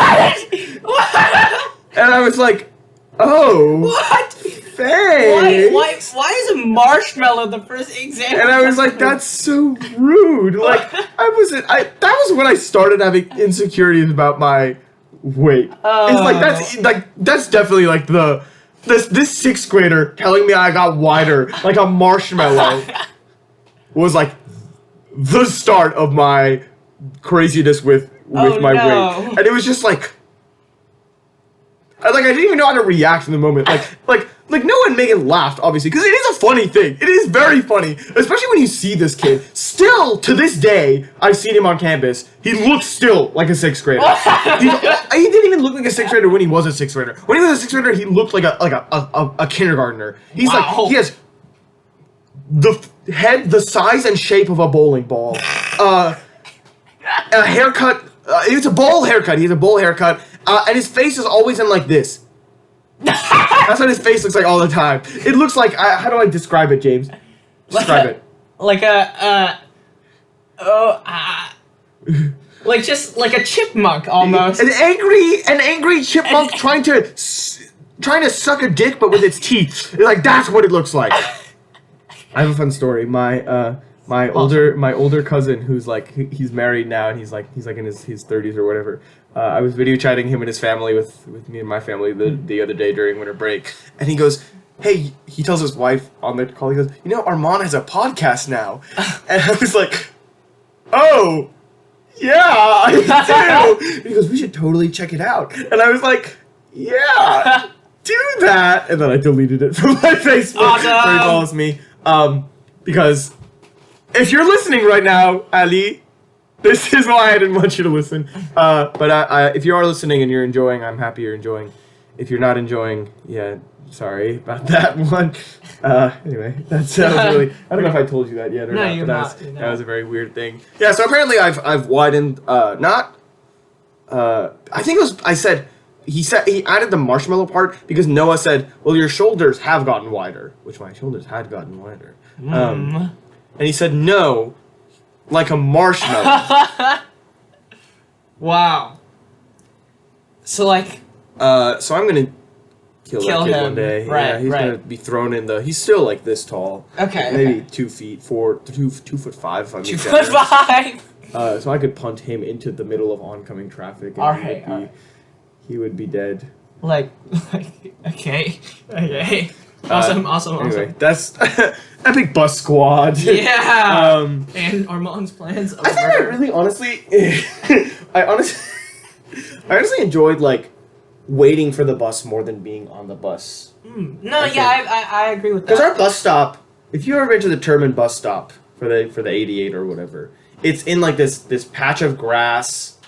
And I was like, oh. What? Thanks. Why is a marshmallow the first example? And I was like, that's so rude. Like, that was when I started having insecurities about my weight. It's like, that's definitely like this sixth grader telling me I got wider, like a marshmallow, was like the start of my craziness with my weight. And it was just like I didn't even know how to react in the moment. Like no one Megan laughed, obviously, because it is a funny thing. It is very funny, especially when you see this kid. Still, to this day, I've seen him on campus. He looks still like a sixth grader. He didn't even look like a sixth grader when he was a sixth grader. When he was a sixth grader, he looked like a kindergartner. He's like, he has the head, the size and shape of a bowling ball. A haircut. It's a bowl haircut. He has a bowl haircut. And his face is always in like this. That's what his face looks like all the time. It looks like, how do I describe it, James? Describe it. Like just like a chipmunk almost. An angry chipmunk trying to suck a dick, but with its teeth. Like that's what it looks like. I have a fun story. My older cousin, who's like he's married now, and he's like in his 30s or whatever. I was video chatting him and his family with me and my family the other day during winter break, and he goes, hey, he tells his wife on the call, he goes, you know, Arman has a podcast now. And I was like, oh, yeah, I do. And he goes, we should totally check it out. And I was like, yeah, do that. And then I deleted it from my Facebook where he follows me. Because if you're listening right now, Ali, this is why I didn't want you to listen. But if you are listening and you're enjoying, I'm happy you're enjoying. If you're not enjoying, yeah, sorry about that one. Anyway, that was really. I don't know if I told you that yet or not. You're but not. that was a very weird thing. Yeah. So apparently I've widened. I think it was. I said. He added the marshmallow part because Noah said, "Well, your shoulders have gotten wider," which my shoulders had gotten wider. And he said, "No, like a marshmallow." Wow. So like. So I'm gonna kill that kid him. one day. Right, yeah, he's gonna be thrown in the. He's still like this tall. Okay. Maybe 2 feet, 2'5" if I'm 2'5". So I could punt him into the middle of oncoming traffic, and Alright. he would be dead. Okay. Awesome. Anyway, that's Epic Bus Squad. Yeah. And Armand's plans. I think I really honestly, I honestly enjoyed like waiting for the bus more than being on the bus. I agree with that. Because our bus stop, if you ever been to the Terman bus stop for the 88 or whatever, it's in like this patch of grass.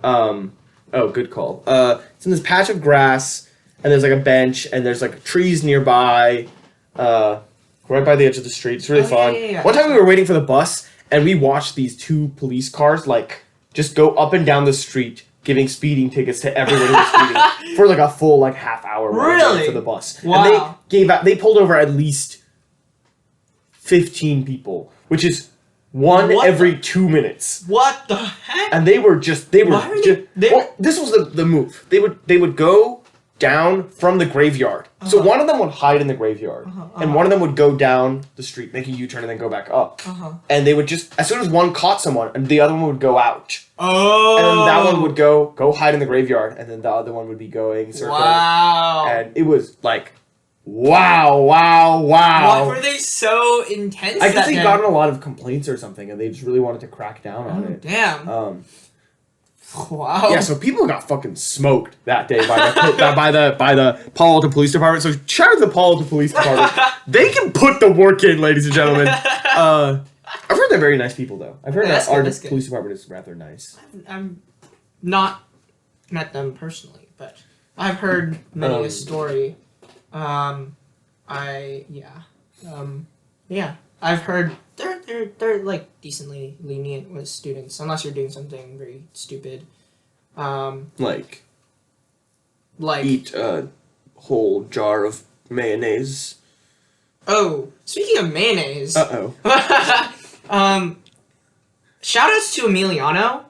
Oh, good call. It's in this patch of grass, and there's like a bench, and there's like trees nearby, right by the edge of the street. It's really fun. Yeah. One time we were waiting for the bus, and we watched these 2 police cars like just go up and down the street, giving speeding tickets to everyone who was speeding for like a full like half hour Really? for the bus. Wow. And they pulled over at least 15 people, which is one every 2 minutes. What the heck? And they were Why this was the move. They would go down from the graveyard. So one of them would hide in the graveyard, and one of them would go down the street, make a U-turn, and then go back up. And they would just, as soon as one caught someone, and the other one would go out. Oh. And then that one would go hide in the graveyard, and then the other one would be going circling. Wow. And it was like, wow. Why were they so intense? I guess they day? gotten a lot of complaints or something, and they just really wanted to crack down on it. Damn. Wow. Yeah, so people got fucking smoked that day by the Palo Alto Police Department. So shout out to the Palo Alto Police Department. They can put the work in, ladies and gentlemen. I've heard they're very nice people, though. I've heard that our police department is rather nice. I've not met them personally, but I've heard many a story. Yeah, I've heard they're like decently lenient with students unless you're doing something very stupid. Like Like eat a whole jar of mayonnaise. oh, speaking of mayonnaise. Uh-oh. Shout outs to Emiliano.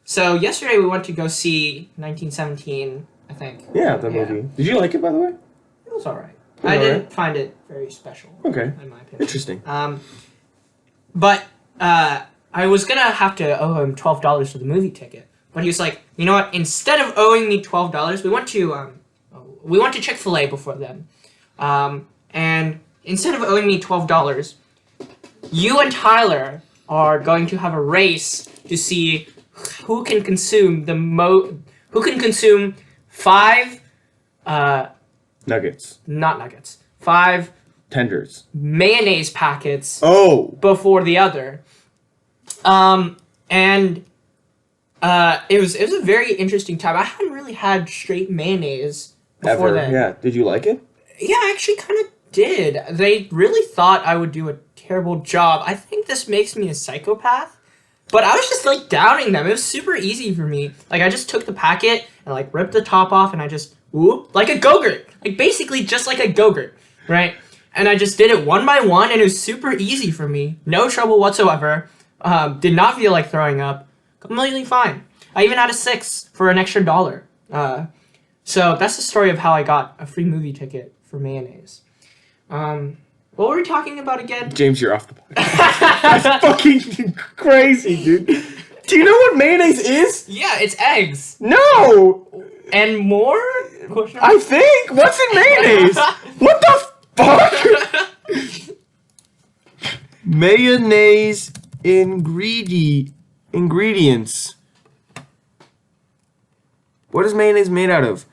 So yesterday we went to go see 1917, I think. Yeah, the movie. Did you like it, by the way? It was alright. was I alright? didn't find it very special. Okay. In my opinion. Interesting. But I was gonna have to owe him $12 for the movie ticket. But he was like, you know what? Instead of owing me $12, we went to Chick-fil-A before then. And instead of owing me $12, you and Tyler are going to have a race to see who can consume five Nuggets. not nuggets, 5 Tenders. mayonnaise packets Oh! before the other. It was a very interesting time. I hadn't really had straight mayonnaise before Ever. then. Yeah. Did you like it? Yeah, I actually kind of did. They really thought I would do a terrible job. I think this makes me a psychopath. But I was just like downing them. It was super easy for me. Like I just took the packet and like ripped the top off and I just like a Go-Gurt. Like basically just like a Go-Gurt, right? And I just did it one by one and it was super easy for me. No trouble whatsoever. Did not feel like throwing up. Completely fine. I even had a 6 for an extra $1. So that's the story of how I got a free movie ticket for mayonnaise. What were we talking about again? James, you're off the point. That's fucking crazy, dude. Do you know what mayonnaise is? Yeah, it's eggs. No! And more? I think. What's in mayonnaise? What the fuck? Mayonnaise ingredients. What is mayonnaise made out of?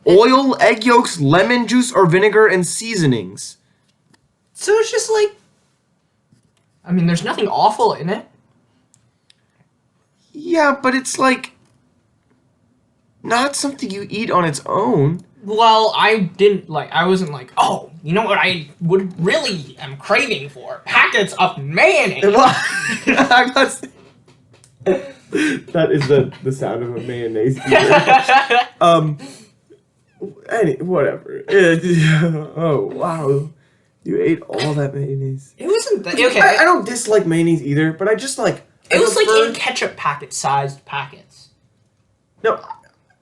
Oil, egg yolks, lemon juice, or vinegar, and seasonings. So it's just like, I mean, there's nothing awful in it. Yeah, but it's like not something you eat on its own. Well, I wasn't like, oh, you know what I would really am craving for? Packets of mayonnaise. I'm not saying- that is the sound of a mayonnaise eater. Whatever. Oh, wow. You ate all that mayonnaise. It wasn't that, okay. I don't dislike mayonnaise either, but I just like... It was like in ketchup packet-sized packets. No,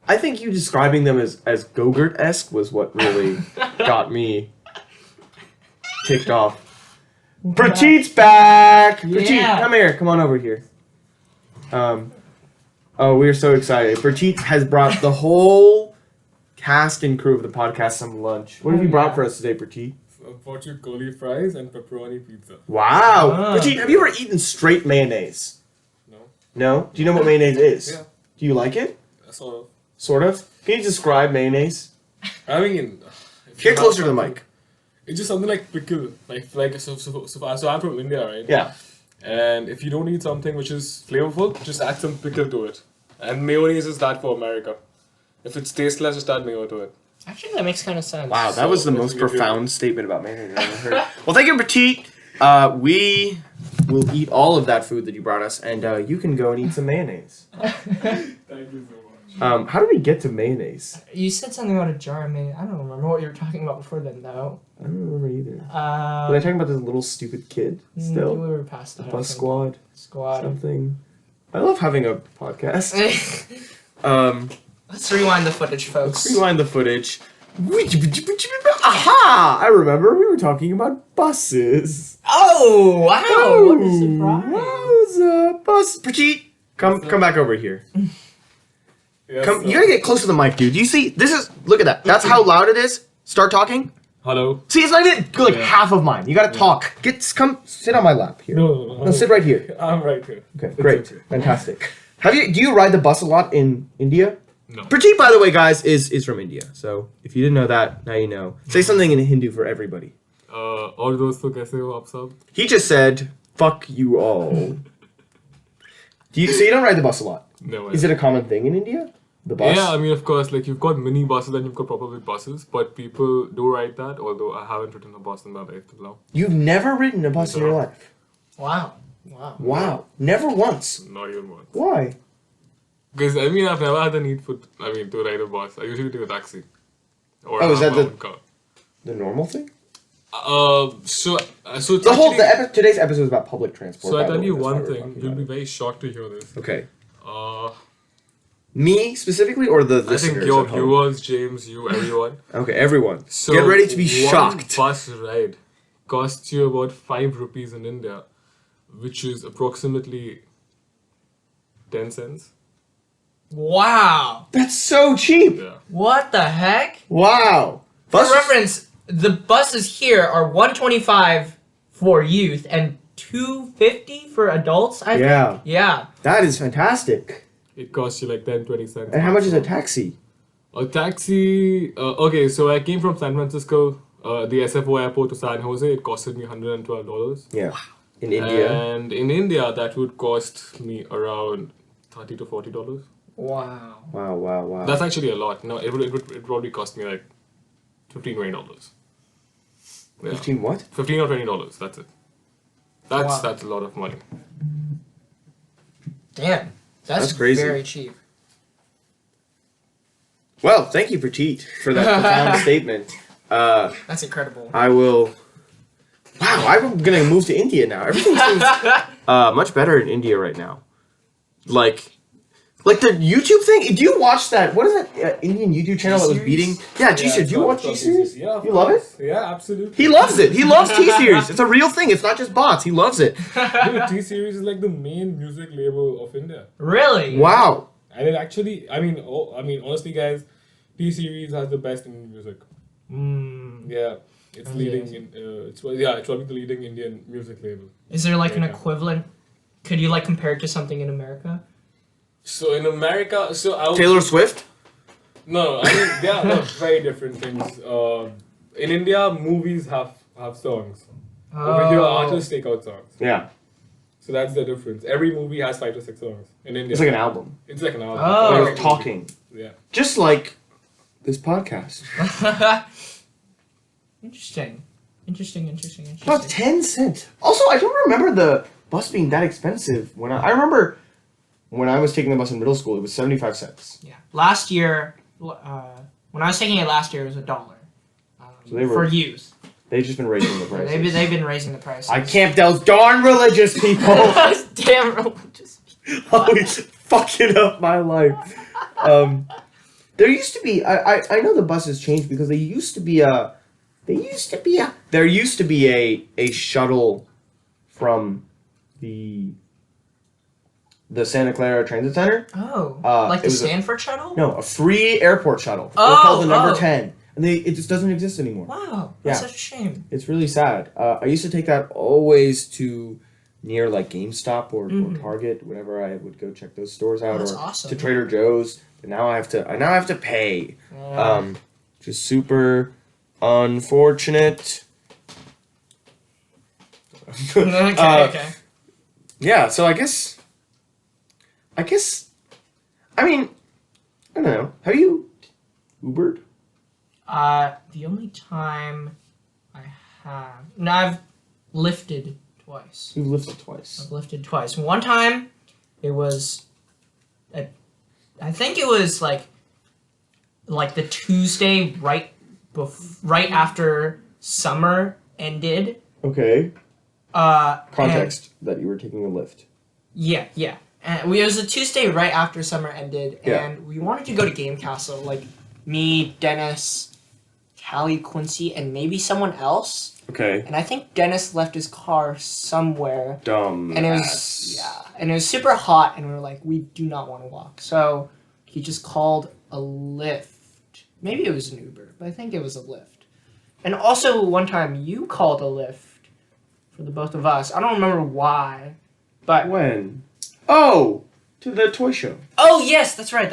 I think you describing them as Go-Gurt-esque was what really got me ticked off. Prateet's back! Prateet, Yeah. come here. Come on over here. Oh, we're so excited. Prateet has brought the whole cast and crew of the podcast some lunch. What have you brought for us today, Prateet? Unfortunate curly fries and pepperoni pizza. Wow! Ah. Prateet, have you ever eaten straight mayonnaise? No? No? Do you know what mayonnaise is? Yeah. Do you like it? Sort of. Sort of? Can you describe mayonnaise? I mean... if you Get have closer to the something- mic. It's just something like pickle. So I'm from India, right? Yeah. And if you don't eat something which is flavorful, just add some pickle to it. And mayonnaise is that for America. If it's tasteless, just add mayo to it. Actually, that makes kind of sense. Wow, that was the let's most give you- profound statement about mayonnaise I've ever heard. Well, thank you, Prateet. We will eat all of that food that you brought us, and you can go and eat some mayonnaise. Thank you so much. How did we get to mayonnaise? You said something about a jar of mayonnaise. I don't remember what you were talking about before then, though. I don't remember either. Was I talking about this little stupid kid still? We were past that. I Bus think. squad? Squad. Something. I love having a podcast. Let's rewind the footage, folks. Let's rewind the footage. Aha! I remember we were talking about buses. Oh, wow. What a surprise. Wowza. Bus. Prateet, come back over here. Yes, You gotta get close to the mic, dude. You see, look at that. That's how loud it is. Start talking. Hello. See, it's not even like Yeah. half of mine. You gotta talk. Come, sit on my lap here. No. No, sit right here. I'm right here. Okay, It's great. okay. Fantastic. Do you ride the bus a lot in India? No. Prateet, by the way, guys, is from India. So if you didn't know that, now you know. Say something in Hindu for everybody. और दोस्तों कैसे हो आप सब? He just said, fuck you all. So you don't ride the bus a lot? No. Is it a common thing in India? The bus? Yeah, I mean, of course, like you've got mini buses and you've got proper big buses, but people do ride that, although I haven't ridden a bus in my life till now. You've never ridden a bus in your life? Wow. Wow. Never once. Not even once. Why? Because, I mean, I've never had the need to ride a bus. I usually take a taxi. Or Oh, is have that my own car. the normal thing? So it's Today's episode is about public transport. So I by the tell way, you that's why one we're thing, talking you'll about be it. very shocked to hear this. Okay. Uh, Me specifically, or the I listeners? think your at home? viewers, James, you, everyone. Okay, everyone. So Get ready to be one shocked. Bus ride costs you about 5 rupees in India, which is approximately 10 cents. Wow. That's so cheap. Yeah. What the heck? Wow. For reference, the buses here are $125 for youth and $250 for adults, I Yeah. think. Yeah. That is fantastic. It costs you like 10-20 cents. And how much is a taxi? A taxi. Okay, so I came from San Francisco, the SFO airport to San Jose. It costed me $112. Yeah. In India. And in India, that would cost me around $30 to $40. Wow. Wow. That's actually a lot. No, it would probably cost me like $15-20. Yeah. 15 what? $15 or $20. That's it. Wow. That's a lot of money. Damn. That's crazy. very cheap. Well, thank you, Prateet, for that profound statement. That's incredible. I will... Wow, I'm going to move to India now. Everything seems much better in India right now. Like the YouTube thing? Do you watch that? What is that Indian YouTube channel that was beating? Yeah, G-Series. Do you watch G-Series? Yeah, You love it? Yeah, absolutely. He loves it. He loves T-Series. It's a real thing. It's not just bots. He loves it. Dude, T-Series is like the main music label of India. Really? Wow. And it actually, I mean, honestly, guys, T-Series has the best Indian music. Yeah, it's leading in. It's probably the leading Indian music label. Is there like an Yeah. equivalent? Could you like compare it to something in America? So in America, Taylor Swift? No, I mean they are very different things. In India, movies have songs. Over here, artists take out songs. Yeah. So that's the difference. Every movie has 5 to 6 songs. In India, It's like an album. It's like an album. Oh. Like talking. Yeah. Just like this podcast. Interesting. About 10 cents. Also, I don't remember the bus being that expensive. I remember when I was taking the bus in middle school, it was 75 cents. Yeah. Last year, when I was taking it last year, it was $1. So they were- for youth. They've just been raising the price. They've been raising the prices. I can't those darn religious people. Damn religious. Always fucking up my life. There used to be. I know the buses changed because there used to be a shuttle from the Santa Clara Transit Center. Oh, like it the was Stanford shuttle? No, a free airport shuttle. They're Oh, called the number oh. 10, and it just doesn't exist anymore. Wow, that's Yeah. such a shame. It's really sad. I used to take that always to near like GameStop or Target whenever I would go check those stores out, That's or awesome. to Trader Joe's. But now I have to pay. Which is super unfortunate. Okay. Yeah, so I guess I mean, I don't know. Have you Ubered? The only time I have... No, I've lifted twice. You've lifted twice. I've lifted twice. One time, it was... I think it was like the Tuesday right after summer ended. Okay. And- Context that you were taking a lift. Yeah. And it was a Tuesday right after summer ended, Yeah. and we wanted to go to Game Castle. Like me, Dennis, Callie, Quincy, and maybe someone else. Okay. And I think Dennis left his car somewhere. Dumb. And it was super hot, and we were like, we do not want to walk. So he just called a Lyft. Maybe it was an Uber, but I think it was a Lyft. And also one time you called a Lyft for the both of us. I don't remember why, but When? Oh, to the toy show. oh yes, that's right.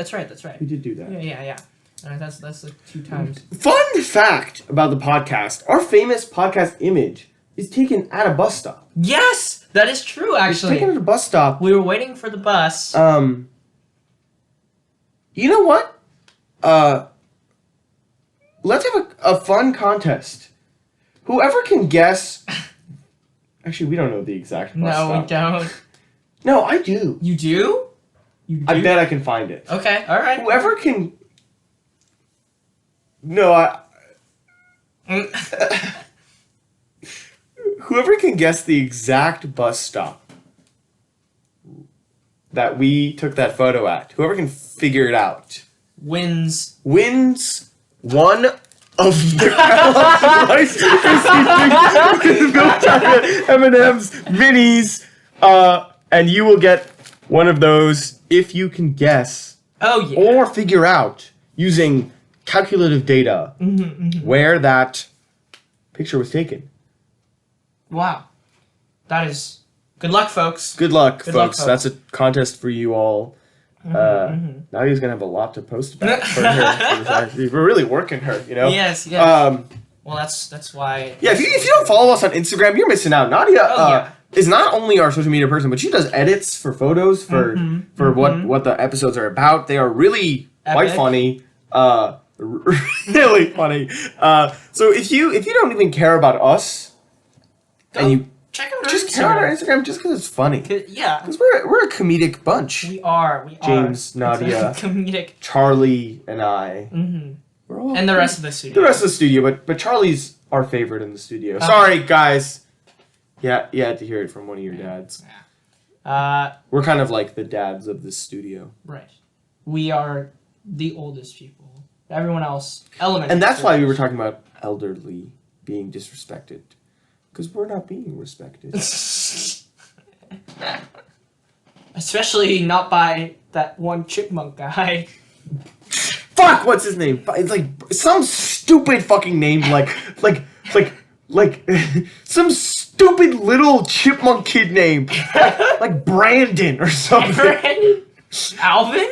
We did do that. Yeah. That's like 2 times. Fun fact about the podcast: our famous podcast image is taken at a bus stop. Yes, that is true. It's taken Actually, at a bus stop. we were waiting for the bus. You know what? Let's have a fun contest. Whoever can guess... Actually, we don't know the exact bus No, stop. we don't. No, I do. You do? You do? I bet I can find it. Okay, alright. Whoever can... No, Whoever can guess the exact bus stop that we took that photo at, whoever can figure it out, wins wins one of the Rice Krispies milk chocolate M&M's minis, and you will get one of those if you can guess or figure out using calculative data where that picture was taken. Wow. That is... Good luck, folks. Good luck, Good luck, folks. folks. That's a contest for you all. Now he's gonna have a lot to post about for her. We're really working her, you know. Yes. Well, that's why. Yeah, if you don't follow us on Instagram, you're missing out. Nadia is not only our social media person, but she does edits for photos for what the episodes are about. They are really quite funny. Really funny. So if you don't even care about us, and you check out our just care about our Instagram just because it's funny. Yeah. Because we're a comedic bunch. We are. James, Nadia, comedic. Charlie, and I. We're all And the rest of the studio. The rest of the studio, but Charlie's our favorite in the studio. Sorry, guys. Yeah, you had to hear it from one of your dads. We're kind of like the dads of this studio. Right. We are the oldest people. Everyone else, elementary. And that's why we were talking about elderly being disrespected. Because we're not being respected. Especially not by that one chipmunk guy. Fuck, what's his name? It's like some stupid fucking name, like some stupid little chipmunk kid name, like Brandon or something. Brandon? Alvin?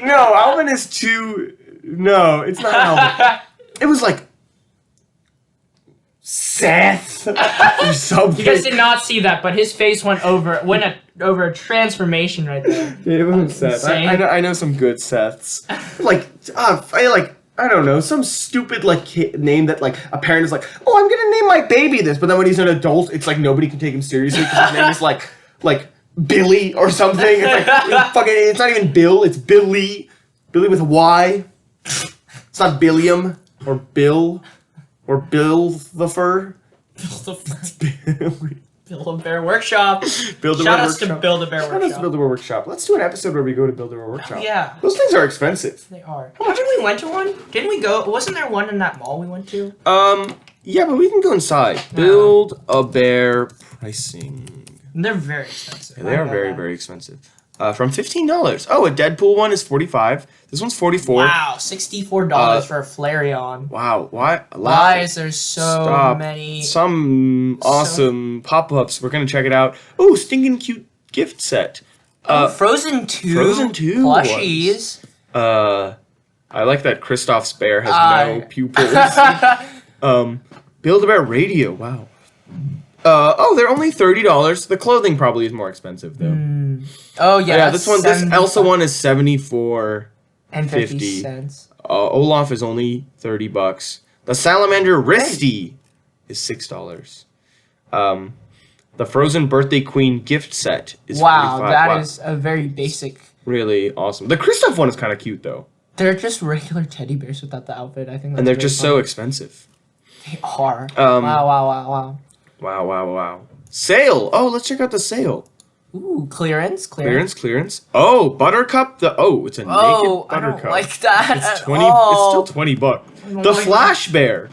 No, Alvin is too. No, it's not Alvin. It was like Seth or something. You guys did not see that, but his face went over a transformation right there. It wasn't Seth. I know some good Seths. I don't know, some stupid name that a parent is like, oh, I'm gonna name my baby this, but then when he's an adult, it's like nobody can take him seriously because his name is like Billy or something. It's like it's not even Bill, it's Billy. Billy with a Y. It's not Billiam or Bill or Bill the Fur. Build a Bear Workshop. Shout outs to Build a Bear Workshop. Shout outs to Build a Bear Workshop. Let's do an episode where we go to Build a Bear Workshop. Yeah. Those things are expensive. They are. Oh, didn't we went to one? Didn't we go? Wasn't there one in that mall we went to? Yeah, but we can go inside. Build a Bear pricing. They're very expensive. Yeah, they are very, very expensive. From $15. Oh, a Deadpool one is $45. This one's $44. Wow, $64 for a Flareon. Wow, why? Why is there so many? Some awesome pop-ups. We're gonna check it out. Oh, stinking cute gift set. Frozen 2. Frozen 2 plushies. I like that Kristoff's bear has no pupils. Build-A-Bear radio. Wow. They're only $30. The clothing probably is more expensive though. Oh yeah. Yeah, this Elsa one is $74.50. Olaf is only $30. The Salamander Wristy is $6. The Frozen Birthday Queen gift set is $45. That is a very basic. Really awesome. The Kristoff one is kind of cute though. They're just regular teddy bears without the outfit. I think. That's and they're just so expensive. They are. Wow. Wow. Sale. Oh, let's check out the sale. Ooh, clearance. Oh, Buttercup. It's a naked Buttercup. I don't like that. It's 20. It's still $20. The Flash Bear.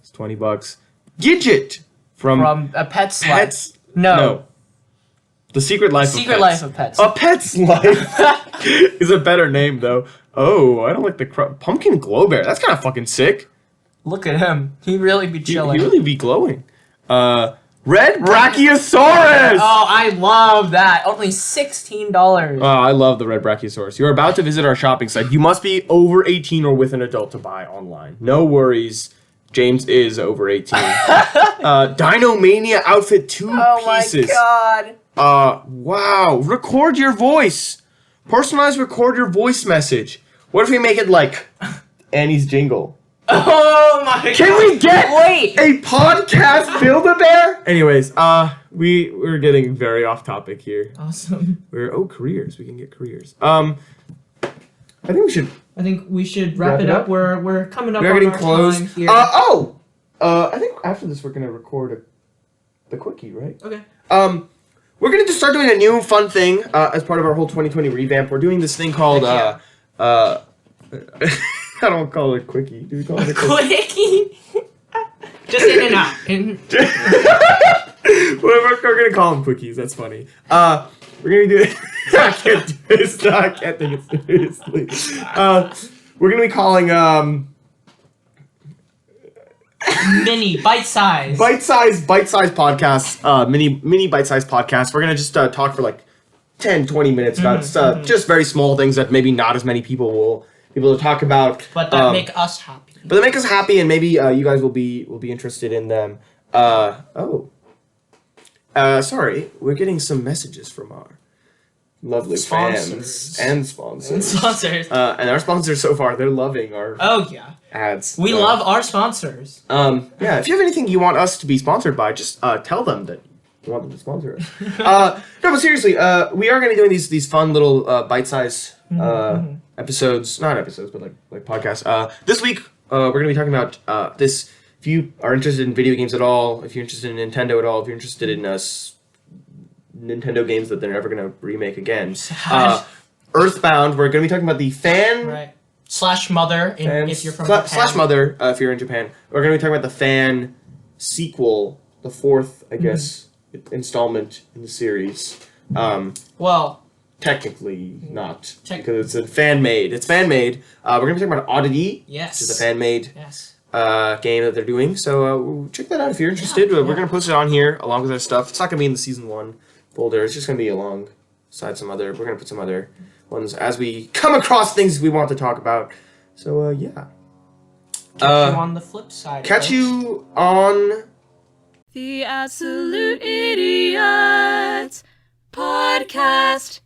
It's $20. Gidget from a Pet's Pets. Life. No. The Secret Life of Pets. Secret Life of Pets. A Pet's Life is a better name though. Oh, I don't like the Pumpkin Glow Bear. That's kind of fucking sick. Look at him. He really be chilling. He really be glowing. Red Brachiosaurus! Oh, I love that. Only $16. Oh, I love the Red Brachiosaurus. You're about to visit our shopping site. You must be over 18 or with an adult to buy online. No worries. James is over 18. Dinomania outfit 2 pieces. Oh my god. Wow. Record your voice Personalized record your voice message. What if we make it like Annie's jingle? Oh my god. Can we get Wait. a podcast Build-A-Bear? Anyways, we're getting very off topic here. Awesome. Careers. We can get careers. I think we should wrap it up. We're coming up We're on getting our close. time here. I think after this we're gonna record the quickie, right? Okay. We're gonna just start doing a new fun thing as part of our whole 2020 revamp. We're doing this thing called I don't call it quickie. Do we call it a quickie? Quickie? Just in and out. We're gonna call them quickies. That's funny. We're gonna do it. I can't do this. I can't take it seriously. We're gonna be calling Mini bite-size podcasts. Mini bite-size podcasts. We're gonna just talk for like 10, 20 minutes about just very small things that maybe not as many people will be able to talk about. But that make us happy. But they make us happy, and maybe you guys will be interested in them. Sorry, we're getting some messages from our lovely fans and sponsors. And our sponsors so far, they're loving our ads. We love our sponsors. Yeah, if you have anything you want us to be sponsored by, just tell them that you want them to sponsor us. No, but seriously, we are going to be doing these fun little bite-sized episodes, not episodes, but like podcasts. This week, we're going to be talking about this. If you are interested in video games at all, if you're interested in Nintendo at all, if you're interested in Nintendo games that they're never going to remake again, Earthbound, we're going to be talking about the fan... Right. Slash Mother, if you're from Japan. Slash Mother, if you're in Japan. We're going to be talking about the fan sequel, the fourth, I guess, installment in the series. Well... Technically not, because it's fan-made. It's fan-made. We're going to be talking about Oddity, which is a fan-made game that they're doing. So check that out if you're interested. We're going to post it on here along with our stuff. It's not going to be in the Season 1 folder. It's just going to be alongside some other... We're going to put some other ones as we come across things we want to talk about. So, yeah. Catch you on the flip side. Catch you on... The Absolute Idiot Podcast.